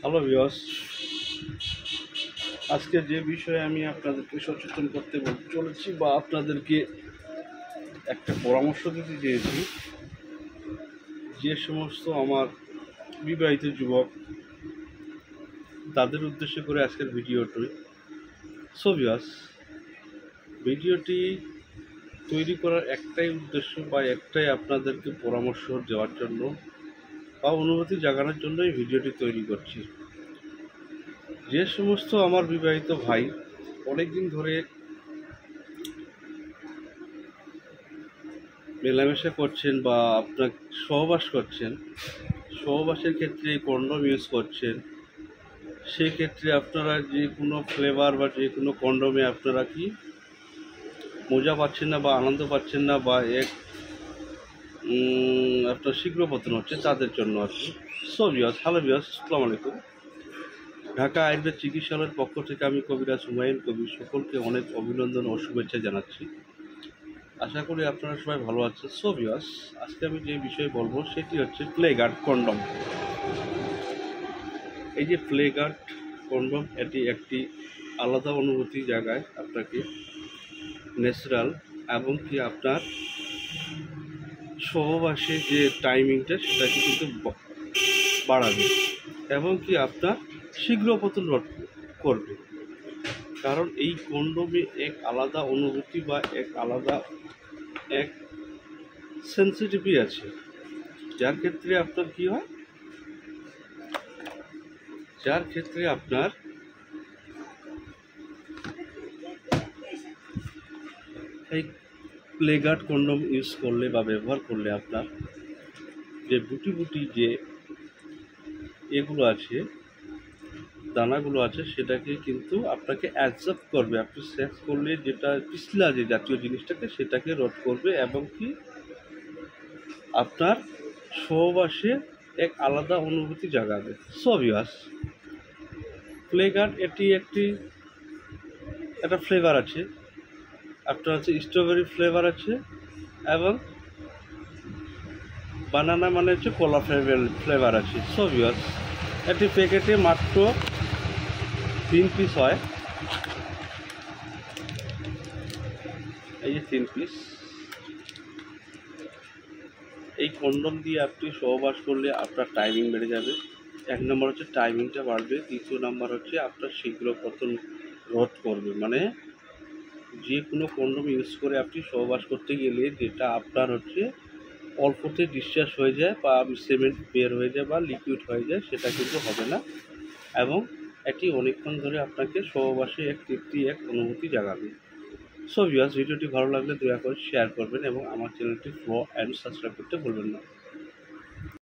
Hello viewers, আজকে যে বিষয়ে আমি আপনাদেরকে সচেতন করতে চলেছি বা আপনাদেরকে একটা পরামর্শ দিতে চেয়েছি, যে সমস্ত আমার বিবাহিত যুবক তাদের উদ্দেশ্য করে আজকের ভিডিওটি। সো ভিউয়ার্স, ভিডিওটি তৈরি করার একটাই উদ্দেশ্য বা একটাই আপনাদেরকে পরামর্শ দেওয়ার জন্য বা অনুভূতি জাগানোর জন্য এই ভিডিওটি তৈরি করছি। যে সমস্ত আমার বিবাহিত ভাই অনেকদিন ধরে মেলামেশা করছেন বা আপনার সহবাস করছেন, সহবাসের ক্ষেত্রে কন্ডম ইউজ করছেন, সেই ক্ষেত্রে আপনারা যে কোনো ফ্লেভার বা যে কোনো কন্ডমে আপনারা কি মজা পাচ্ছেন না বা আনন্দ পাচ্ছেন না বা আপনার শীঘ্র পতন হচ্ছে, তাদের জন্য আর কি। সো ভিউয়ার্স, হ্যালো ভিউয়ার্স, আসসালামু আলাইকুম। ঢাকা আয়ুর্বেদ চিকিৎসালয়ের পক্ষ থেকে আমি কবিরাজ হুমায়ুন কবির সকলকে অনেক অভিনন্দন ও শুভেচ্ছা জানাচ্ছি। আশা করি আপনারা সবাই ভালো আছেন। সো ভিউয়ার্স, আজকে আমি যে বিষয়ে বলবো সেটি হচ্ছে প্লে গার্ড কন্ডম। এই যে প্লে গার্ড কন্ডম, এটি একটি আলাদা অনুভূতি জায়গায় আপনাকে ন্যাচারাল এবং কি আপনার সহবাসে যে টাইমিংটা সেটাকে কিন্তু বাড়াবে এবং কি আপনার শীঘ্র পতন রোধ করবে। কারণ এই কন্ডমে এক আলাদা অনুভূতি বা এক আলাদা এক সেন্সিটিভিটি আছে, যার ক্ষেত্রে আপনার কি হয়, যার ক্ষেত্রে আপনার এই প্লে গার্ড কন্ডম ইউজ করলে বা ব্যবহার করলে আপনার যে বুটি বুটি যে এগুলো আছে, দানাগুলো আছে, সেটাকে কিন্তু আপনাকে অ্যাবজর্ব করবে। আপনি সেক্স করলে যেটা পিছলা যে জাতীয় জিনিসটাকে সেটাকে রোধ করবে এবং কি আপনার সহবাসে এক আলাদা অনুভূতি জাগাবে। সো ভিউয়ার্স, প্লে গার্ড এটি একটা ফ্লেভার আছে, আপনার হচ্ছে স্ট্রবেরি ফ্লেভার আছে এবং বানানা মানে হচ্ছে কলা ফ্লেভার আছে। সো ভিউয়ার্স, একটি প্যাকেটে মাত্র 3 পিস হয়। এই যে 3 পিস, এই কন্ডম দিয়ে আপনি সহবাস করলে আপনার টাইমিং বেড়ে যাবে। 1 নম্বর হচ্ছে টাইমিংটা বাড়বে, দ্বিতীয় নম্বর হচ্ছে আপনার শীঘ্র পতন রোধ করবে। মানে যে কোনো কন্ডম ইউজ করে আপনি সহবাস করতে গেলে যেটা আপনার হচ্ছে অল্পতে ডিসচার্জ হয়ে যায় বা সেমেন্ট বের হয়ে যায় বা লিকুইড হয়ে যায়, সেটা কিন্তু হবে না এবং এটি অনেকক্ষণ ধরে আপনাকে সহবাসে এক তৃপ্তি, এক অনুভূতি জাগাবে। সো ভিউয়ার্স, ভিডিওটি ভালো লাগলে দয়া করে শেয়ার করবেন এবং আমার চ্যানেলটি ফলো অ্যান্ড সাবস্ক্রাইব করতে ভুলবেন না।